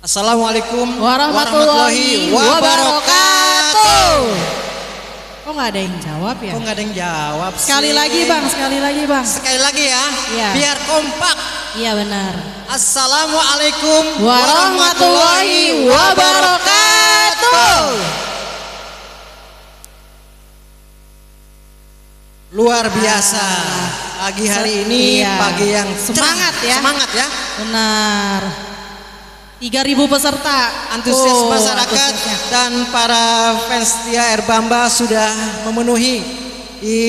Assalamualaikum warahmatullahi wabarakatuh. Kok nggak ada yang jawab ya? Kok nggak ada yang jawab sih? Sekali lagi bang. Sekali lagi ya. Iya. Biar kompak. Iya benar. Assalamualaikum Warahmatullahi wabarakatuh. Luar biasa. Pagi hari ini Iya. pagi yang Semangat cerah. ya. Semangat ya. Benar. 3.000 peserta. Antusias Oh, masyarakat antusiasnya. dan para fans setia Erbamba sudah memenuhi di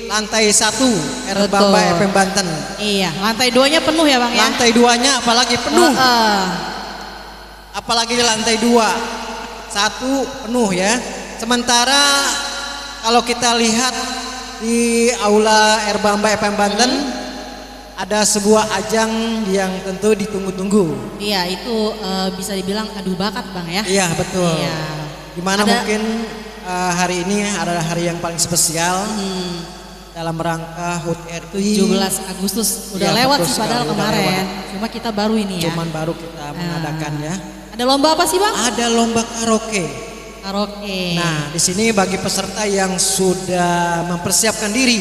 lantai 1 Erbamba Betul. FM Banten. Iya, lantai 2-nya penuh ya bang ya. Lantai 2-nya apalagi penuh. Apalagi di lantai 2. 1 penuh ya. Sementara kalau kita lihat di aula Erbamba FM Banten ada sebuah ajang yang tentu ditunggu-tunggu. Iya, itu bisa dibilang adu bakat bang ya. Iya betul. Iya. Dimana Ada- mungkin hari ini adalah hari yang paling spesial dalam rangka HUT RI. 17 Agustus udah Iya, lewat betul sih padahal sekali, udah kemarin. Cuma kita baru ini ya. Cuman baru kita mengadakan ya. Ada lomba apa sih bang? Ada lomba karaoke. Karaoke. Nah, di sini bagi peserta yang sudah mempersiapkan diri,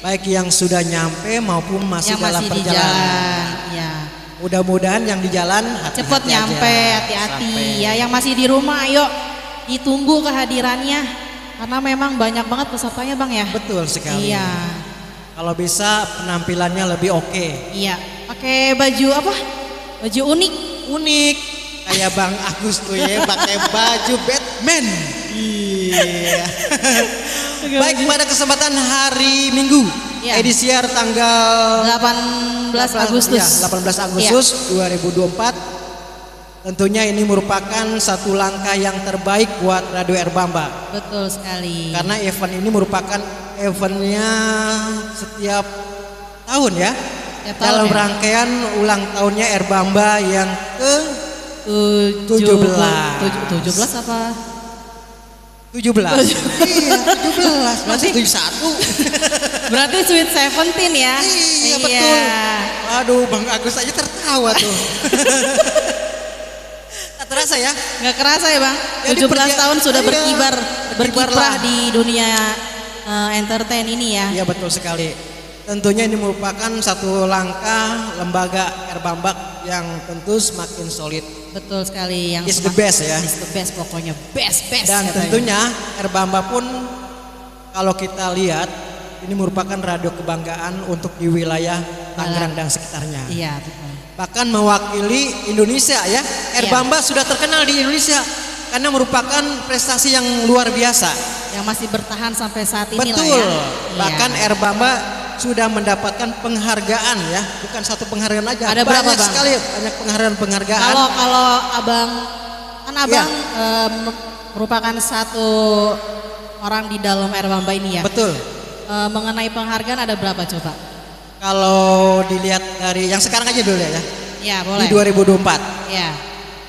baik yang sudah nyampe maupun masih yang dalam masih di perjalanan. jalan, ya. Mudah-mudahan yang di jalan hati-hati Cepet aja. nyampe, hati-hati Sampai. ya. Yang masih di rumah, ayo ditunggu kehadirannya. Karena memang banyak banget pesertanya bang ya. Betul sekali. Iya, Kalau bisa penampilannya lebih oke. iya. Pakai baju apa? Baju unik. Unik. Kayak Bang Agus tuh ya, pakai baju Batman. Iya. Baik, pada kesempatan hari Minggu, Iya. edisi tanggal 18 Agustus. Ya, 18 Agustus 2024. Tentunya ini merupakan satu langkah yang terbaik buat Radio Erbamba. Betul sekali. Karena event ini merupakan eventnya setiap tahun ya. Setiap tahun Dalam ya? rangkaian ulang tahunnya Erbamba yang ke 17 apa? 17. Iya, 17. Masih 71. Berarti Sweet 17 ya? Iya, betul. Aduh, Bang Agus aja tertawa tuh. Tak terasa ya? Nggak kerasa ya bang? Jadi 17 tahun sudah iya, berkiprah berkiprah. di dunia entertain ini ya. Iya, betul sekali. Tentunya ini merupakan satu langkah lembaga Erbamba yang tentu semakin solid. Betul sekali. Yang Is the best ya. Is the best pokoknya. Best. Dan katanya. tentunya Erbamba pun kalau kita lihat ini merupakan radio kebanggaan untuk di wilayah Tangerang dan sekitarnya. Iya betul. Bahkan mewakili Indonesia ya. Erbamba sudah terkenal di Indonesia karena merupakan prestasi yang luar biasa. Yang masih bertahan sampai saat ini Betul. lah ya. Bahkan Iya. Erbamba sudah mendapatkan penghargaan ya, bukan satu penghargaan aja. Ada berapa, banyak Bang? sekali, banyak penghargaan-penghargaan. Kalau abang kan abang Iya. merupakan satu orang di dalam Erbamba ini ya. Betul. Mengenai penghargaan ada berapa coba? Kalau dilihat dari yang sekarang aja dulu ya. Ya Di boleh. 2024. Ya.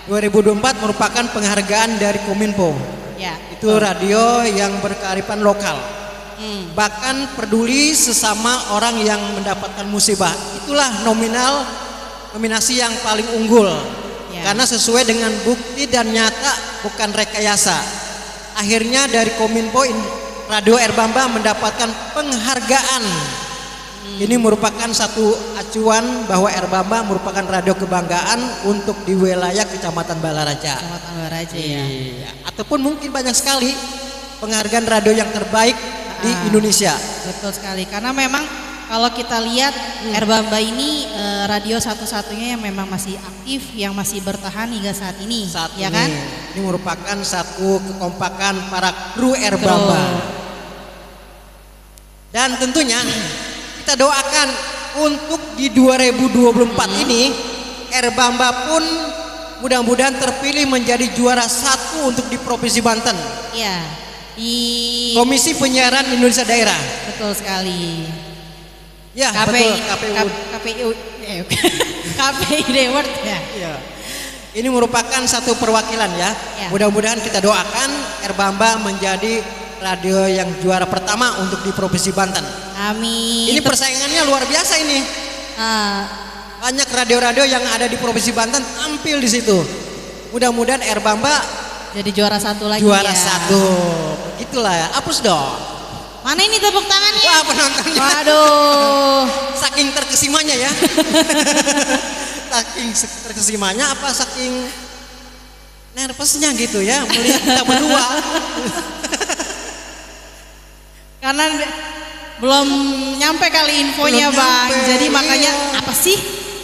2024 merupakan penghargaan dari Kominfo. Ya. Itu radio yang berkearifan lokal. Bahkan peduli sesama orang yang mendapatkan musibah. Itulah nominasi yang paling unggul. Ya. Karena sesuai dengan bukti dan nyata, bukan rekayasa. Akhirnya dari Kominfo Radio Erbamba mendapatkan penghargaan. Ini merupakan satu acuan bahwa Erbamba merupakan radio kebanggaan untuk di wilayah Kecamatan Balaraja. Kecamatan Baraja ya. Iya. Ataupun mungkin banyak sekali penghargaan radio yang terbaik di Indonesia. Betul sekali. Karena memang kalau kita lihat Erbamba ini radio satu-satunya yang memang masih aktif, yang masih bertahan hingga saat ini. Saat ya ini, kan? ini merupakan satu kekompakan para kru Erbamba. Dan tentunya kita doakan untuk di 2024 ini Erbamba pun mudah-mudahan terpilih menjadi juara 1 untuk di Provinsi Banten. Iya. Di Komisi Penyiaran Indonesia Daerah. betul sekali. Ya, betul KPU. KPU KPI Deward ya. Iya. Ini merupakan satu perwakilan ya. Ya. Mudah-mudahan kita doakan Erbamba menjadi radio yang juara pertama untuk di Provinsi Banten. Amin. Ini persaingannya luar biasa ini. banyak radio-radio yang ada di Provinsi Banten tampil di situ. Mudah-mudahan Erbamba Jadi juara satu lagi juara ya. satu. Begitulah ya. Hapus dong. Mana ini tepuk tangannya? Wah, penontonnya. Waduh. Saking terkesimanya ya. Saking terkesimanya apa saking nervousnya gitu ya melihat kita berdua. Karena belum nyampe kali infonya Belum Bang. nyampe, Jadi makanya iya. apa sih?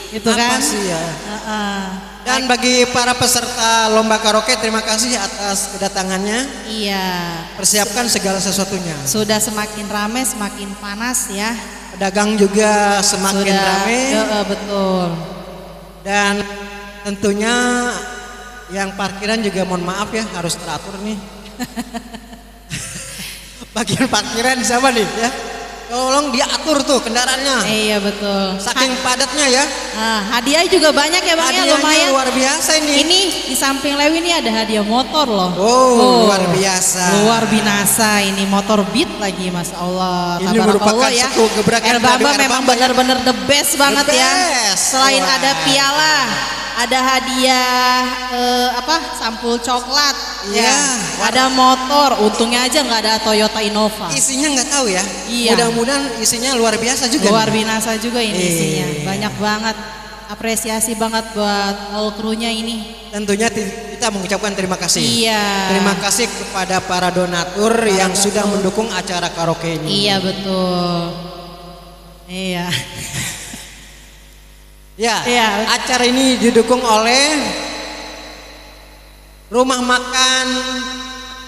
Gitu Apa kan? sih ya? Heeh. Dan bagi para peserta lomba karaoke, terima kasih atas kedatangannya. Iya. Persiapkan segala sesuatunya. Sudah semakin ramai, semakin panas ya. Pedagang juga semakin Sudah, ramai. betul. Dan tentunya yang parkiran juga mohon maaf ya harus teratur nih. Bagian parkiran siapa nih ya? Tolong diatur tuh kendaraannya. Iya betul. Saking padatnya ya. Hadiah juga banyak ya Bang ya, Hadiahnya lumayan. luar biasa ini. Ini di samping Lewi ini ada hadiah motor loh. Oh, luar biasa. Luar binasa ini motor Beat lagi, Masya Allah. Ini merupakan satu gebrakan Erbamba radio memang Erbamba ya. benar-benar the best banget ya. best. Selain Wah. ada piala, ada hadiah sampul coklat. Iya. Ya. Ada motor. Untungnya aja nggak ada Toyota Innova. Isinya nggak tahu ya. Iya. Mudah-mudahan isinya luar biasa juga. Luar nih. binasa juga ini isinya. Iya. Banyak banget. Apresiasi banget buat all krunya ini. Tentunya kita mengucapkan terima kasih. Iya. Terima kasih kepada para donatur yang sudah mendukung acara karaoke ini. Iya betul. Iya. Ya, Iya. acara ini didukung oleh Rumah Makan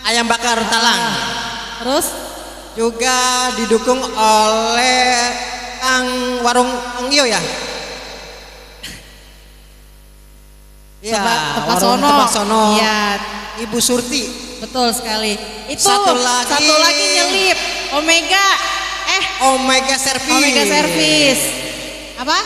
Ayam Bakar Talang. Terus Juga didukung oleh Warung Ongyo ya. Iya, Tepas Warung Sono. Tepas Sono. Iya, Ibu Surti. betul sekali. Itu Satu lagi. nyelip Omega. Omega Service. Omega Service. Apa?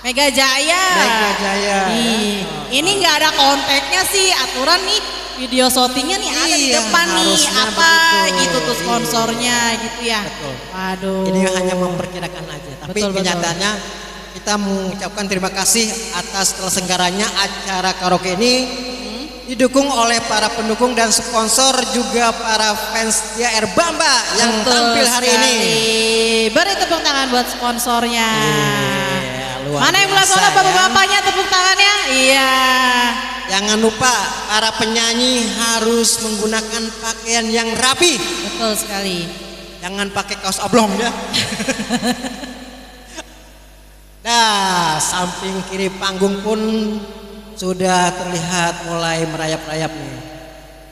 Mega Jaya. Mega Jaya. Ih, ini nggak ada kontaknya sih, aturan nih video syutingnya nih ada di Iya, depan nih harusnya apa begitu. gitu tuh Iya. sponsornya gitu ya. Betul. Waduh. Ini hanya memperkirakan aja, tapi Betul, betul. kenyataannya kita mengucapkan terima kasih atas terselenggaranya acara karaoke ini. Didukung oleh para pendukung dan sponsor juga para fans setia Erbamba yang Betul tampil hari ini. sekali. Beri tepuk tangan buat sponsornya. Iya, luar Mana yang belum biasa tahu ya. bapak-bapaknya tepuk tangannya? Iya. Jangan lupa para penyanyi harus menggunakan pakaian yang rapi. Betul sekali. Jangan pakai kaos oblong ya. Nah, samping kiri panggung pun sudah terlihat mulai merayap-rayap nih.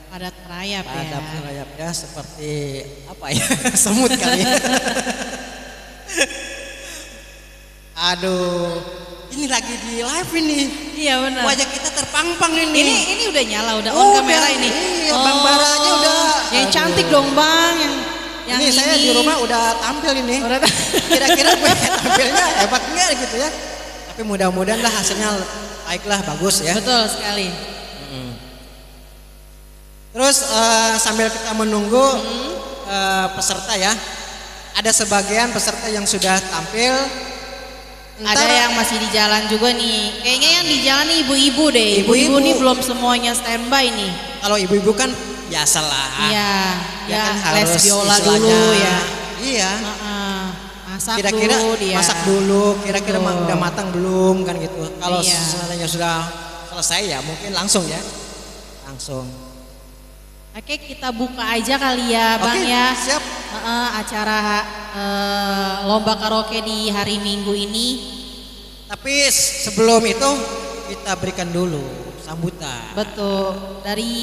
Padat merayap ya. Ada merayap ya seperti apa ya? Semut kali. Aduh, ini lagi di live ini. Iya benar. Wajah kita terpampang ini. Ini udah nyala, udah on kamera ini. Iya, Bang Bara aja udah. Yang Aduh. cantik dong Bang, yang Ini saya di rumah udah tampil ini. Udah Kira-kira gue tampilnya hebat enggak gitu ya. Tapi mudah-mudahan lah hasilnya baiklah, bagus ya. Betul sekali. Terus sambil kita menunggu peserta ya, ada sebagian peserta yang sudah tampil. Ada yang masih di jalan juga nih. Kayaknya yang di jalan nih ibu-ibu deh. Ibu-ibu Ibu-ibu. nih belum semuanya standby nih. Kalau ibu-ibu kan biasalah. Iya, Ya ya, kan les harus biola istilahnya, dulu ya. Iya. Heeh. Masak Kira-kira dulu dia. masak dulu, kira-kira Betul. udah matang belum kan gitu. Kalau Iya. seandainya sudah selesai ya mungkin langsung ya. Langsung. Oke, kita buka aja kali ya, Bang Oke, ya. siap. Acara lomba karaoke di hari Minggu ini. Tapi sebelum itu kita berikan dulu sambutan. Betul. Dari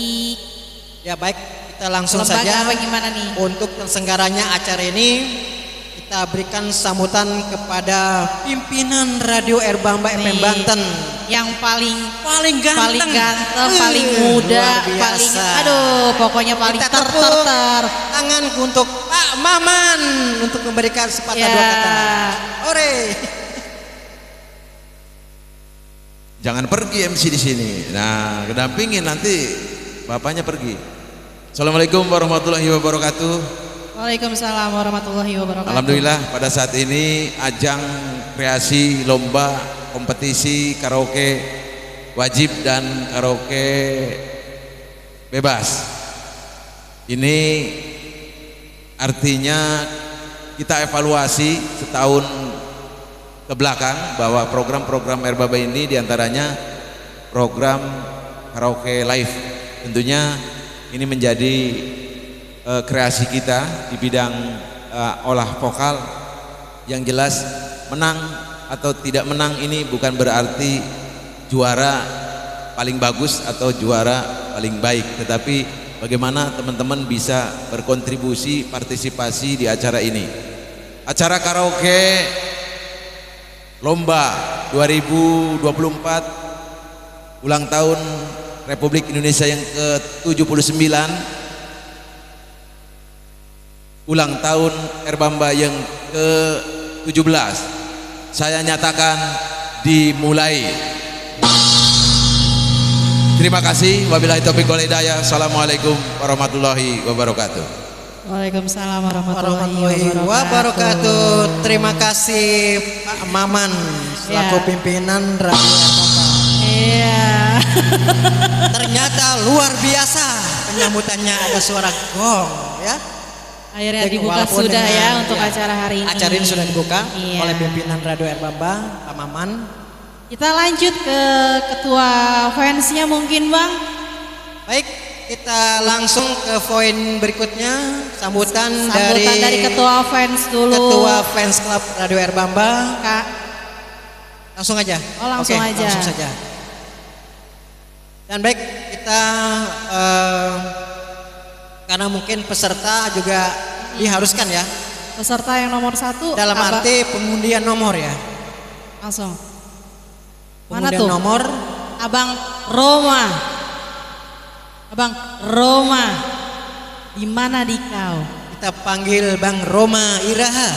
Ya baik, kita langsung lembaga saja apa gimana nih? untuk terselenggaranya acara ini kita berikan sambutan kepada pimpinan Radio Erbamba FM Nih, Banten. Yang paling Paling ganteng, paling muda, luar biasa. paling aduh, pokoknya paling Kita tepuk ter. tangan untuk Pak Maman untuk memberikan sepatah Ya. dua kata. Ore. Jangan pergi MC di sini. Nah, kedampingin nanti bapaknya pergi. Assalamualaikum warahmatullahi wabarakatuh. Waalaikumsalam warahmatullahi wabarakatuh. Alhamdulillah pada saat ini ajang kreasi lomba kompetisi karaoke wajib dan karaoke bebas. Ini artinya kita evaluasi setahun ke belakang bahwa program-program Erbaba ini diantaranya program karaoke live. Tentunya ini menjadi kreasi kita di bidang olah vokal. Yang jelas menang atau tidak menang ini bukan berarti juara paling bagus atau juara paling baik, tetapi bagaimana teman-teman bisa berkontribusi partisipasi di acara ini. Acara karaoke lomba 2024 ulang tahun Republik Indonesia yang ke-79, ulang tahun Erbamba yang ke-17, saya nyatakan dimulai. Terima kasih. Wabillahi taufiq wal hidayah. Assalamualaikum warahmatullahi wabarakatuh. Waalaikumsalam warahmatullahi wabarakatuh. Terima kasih Pak Maman selaku pimpinan Radio Erbamba. Iya. Ternyata luar biasa penyambutannya, ada suara gong ya. Akhirnya Jadi, dibuka walaupun sudah dengan, ya untuk acara hari ini. Acara ini sudah dibuka Iya. oleh pimpinan Radio Erbamba, Pak Maman. Kita lanjut ke ketua fansnya mungkin Bang. Baik, kita langsung ke poin berikutnya. Sambutan dari ketua fans dulu. Ketua fans klub Radio Erbamba. Kak. Langsung aja. Oh, langsung Oke, aja. Langsung saja. Dan baik, kita karena mungkin peserta juga diharuskan ya. Peserta yang nomor 1 Dalam arti pengundian nomor ya. langsung. Mana Pengundian tuh? nomor Abang Roma. Abang Roma. Di mana di kau? kita panggil Bang Roma Iraha.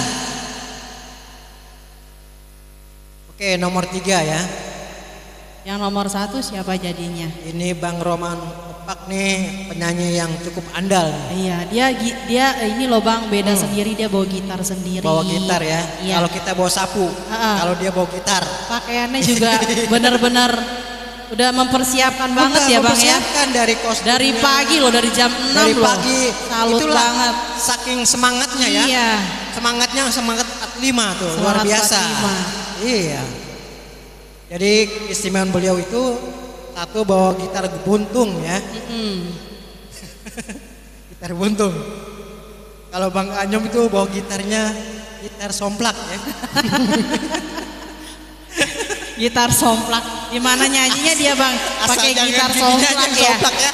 Oke, nomor 3 ya. Yang nomor 1 siapa jadinya? Ini Bang Roman Opak nih, penyanyi yang cukup andal. Iya, dia ini loh Bang, beda sendiri, dia bawa gitar sendiri. Bawa gitar ya. Iya. Kalau kita bawa sapu, kalau dia bawa gitar. Pakaiannya juga benar-benar udah mempersiapkan banget Udah ya Bang ya. mempersiapkan dari kostumnya. Dari pagi loh, dari jam 6 Dari loh. pagi. Salut Itulah banget. saking semangatnya ya. Iya. Semangatnya semangat 45 tuh, Semangat luar biasa. 45. Iya. Jadi keistimewaan beliau itu satu bawa gitar buntung ya. Gitar buntung. Kalau Bang Anyom itu bawa gitarnya gitar somplak ya. Gitar somplak. Gimana nyanyinya dia Bang? Pakai Asal gitar jangan giginya somplak aja ya. somplak ya.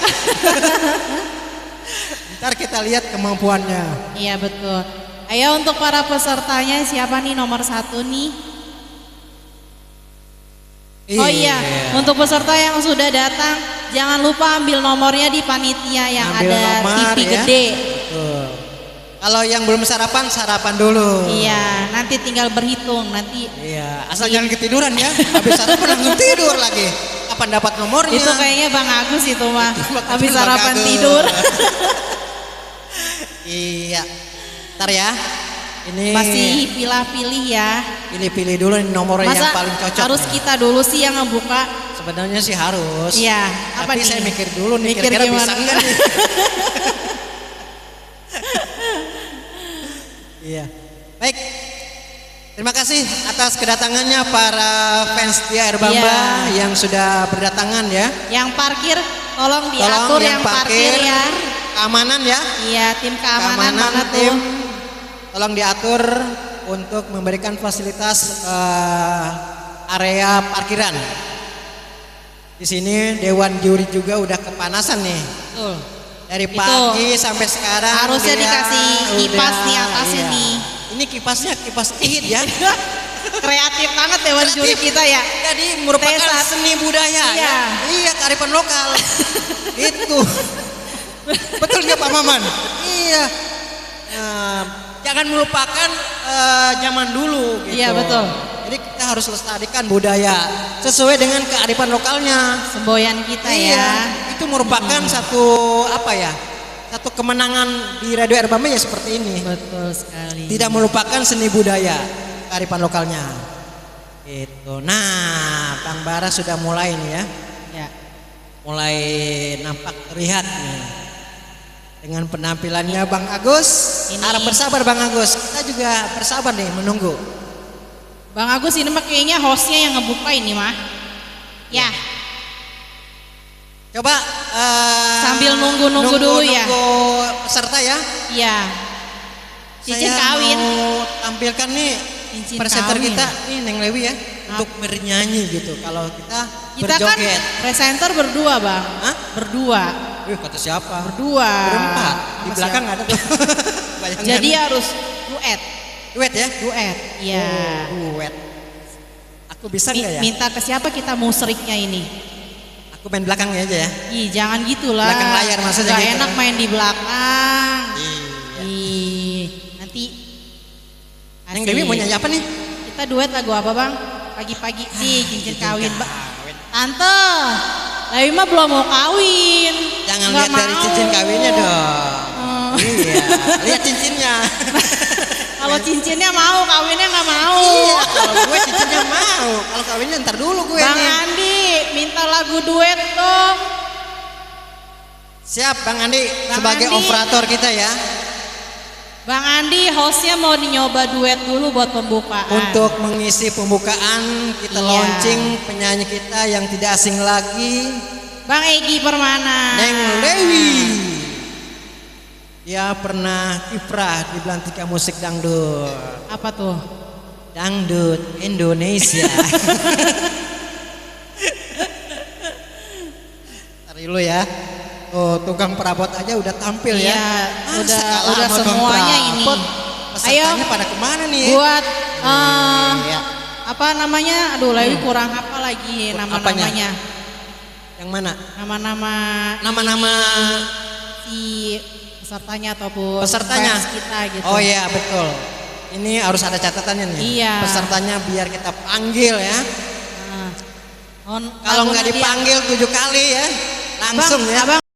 Ntar kita lihat kemampuannya. Iya betul. Ayo untuk para pesertanya siapa nih nomor 1 nih? Oh iya, untuk peserta yang sudah datang jangan lupa ambil nomornya di panitia yang Ambil ada nomor, TV ya. gede. Betul. Kalau yang belum sarapan, sarapan dulu. Iya, nanti tinggal berhitung nanti. Iya, asal jangan ketiduran ya. Habis sarapan langsung tidur lagi. Kapan dapat nomornya? Itu kayaknya Bang Agus itu mah. Itu Habis Bang sarapan Agus. tidur. Iya. Ntar ya. Ini Masih pilih-pilih ya. pilih-pilih dulu nih nomor yang Masa paling cocok. harus nih. kita dulu sih yang ngebuka? Sebenarnya sih harus. Iya, apa Tapi nih? saya mikir dulu nih Mikir kira-kira gimana? bisa enggak nih. Iya. Baik. Terima kasih atas kedatangannya para fans Tia Erbamba Iya. yang sudah berdatangan ya. Yang parkir tolong Tolong diatur yang parkir ya. keamanan ya. Iya, tim keamanan mana tim tuh? tolong diatur untuk memberikan fasilitas area parkiran. Di sini Dewan Juri juga udah kepanasan nih. Betul. Dari pagi sampai sekarang Harusnya dia dikasih kipas udah- di atasnya iya. nih. Ini kipasnya kipas ihit ya. Kreatif banget Dewan Juri kita ya. Jadi merupakan Tesat. seni budaya Iya. ya. Iya, kearifan lokal. Itu. Betul nggak Pak Maman? Iya. Nah, jangan melupakan zaman dulu gitu. Iya, betul. Jadi kita harus lestarikan budaya sesuai dengan kearifan lokalnya. Semboyan kita Iya, ya. itu merupakan satu apa ya? satu kemenangan di Radio Erbamba ya seperti ini. Betul sekali. Tidak melupakan seni budaya, kearifan lokalnya. Itu. Nah, Bang Bara sudah mulai nih ya. Ya. Mulai nampak terlihat nih. Dengan penampilannya Bang Agus. Harap bersabar Bang Agus. Kita juga bersabar nih menunggu. Bang Agus ini mah kayaknya hostnya yang ngebuka ini mah. Ya. Coba Sambil nunggu dulu ya. Nunggu peserta ya. Iya. Cincin Saya kawin. mau tampilkan nih Cincin presenter kawin. kita nih Neng Lewi ya untuk bernyanyi gitu. Kalau kita Kita kan berjoget. presenter berdua, Bang. Hah? Berdua. Kata siapa? Berdua. Berempat. Di Sama belakang siapa? ada tuh. Bayangkan. Jadi harus duet. duet ya? Duet. Iya. Oh, duet. Aku bisa nggak ya? Minta ke siapa kita musriknya ini? Aku main belakangnya aja ya. Ih, jangan gitulah. Belakang layar maksudnya Gak gitu enak kan? main di belakang. Iya. Ih, nanti Neng asik. Dewi mau nyanyi apa nih? Kita duet lagu apa, Bang? Pagi-pagi nih cincin kawin, Bang. kawin. Tante, Lewi mah belum mau kawin. Jangan Nggak lihat dari mau. cincin kawinnya dong. Oh. Iya, lihat cincinnya. Kalau cincinnya mau, kawinnya nggak mau. Iya, kalau gue cincinnya mau. Kalau kawinnya ntar dulu gue Bang nih. Andi, minta lagu duet dong. Siap Bang Andi Bang sebagai Andi. operator kita ya. Bang Andi, hostnya mau nyoba duet dulu buat pembukaan. Untuk mengisi pembukaan kita Iya. launching penyanyi kita yang tidak asing lagi, Bang Egi Permana. Neng Lewi. Dia pernah kiprah di Belantika Musik Dangdut. Apa tuh? Dangdut Indonesia. Tari lu ya. Oh, tukang perabot aja udah tampil ya. Iya, Masa udah lama tukang semuanya ini. perabot? Pesertanya pada kemana nih? Buat Iya. apa namanya? Aduh, Lewi kurang apa lagi nama-namanya? Yang mana? Nama-nama Nama-nama si pesertanya ataupun pesertanya. fans kita gitu. Oh iya betul. Ini harus ada catatannya nih. Iya. Pesertanya biar kita panggil ya. Nah, Kalau lagu nggak Nadia. dipanggil 7 kali ya, langsung Bang, ya. Abang